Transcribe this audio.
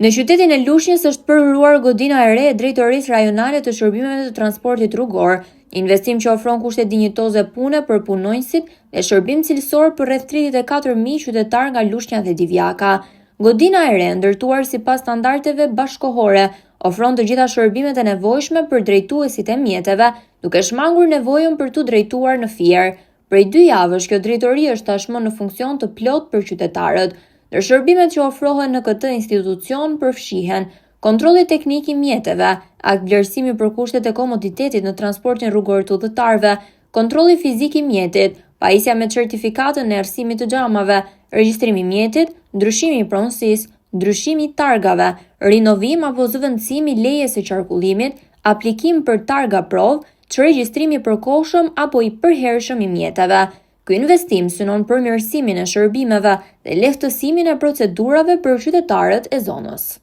Në qytetin e Lushnjës është përhëruar godina e re e Drejtorisë Rajonale të Shërbimeve të Transportit Rrugor, investim që ofron kushte dinjitoze pune për punonjësit dhe shërbim cilësor për rreth 34.000 qytetar nga Lushnja dhe Divjaka. Godina e re, ndërtuar sipas standardeve bashkëkohore, ofron të gjitha shërbimet e nevojshme për drejtuesit e mjeteve, duke shmangur nevojën për t'u drejtuar në fier. Prej 2 javësh, kjo drejtori është tashmë në funksion të plot për qytetarët. Ndër shërbimet që ofrohen në këtë institucion përfshihen kontrolli teknik i mjeteve, akt vlerësimi për kushtet e komoditetit në transportin rrugor të udhëtarëve, kontrolli fizik i mjetit, pajisja me certifikatën e erësimit të xhamave, regjistrimi i mjetit, ndryshimi i pronësisë, ndryshimi i targave, rinovim apo zëvendësimi lejes së qarkullimit, aplikim për targa provë, regjistrimi i përkohshëm apo i përhershëm i mjeteve. Ky investim synon përmirësimin e shërbimeve dhe lehtësimin e procedurave për qytetarët e zonës.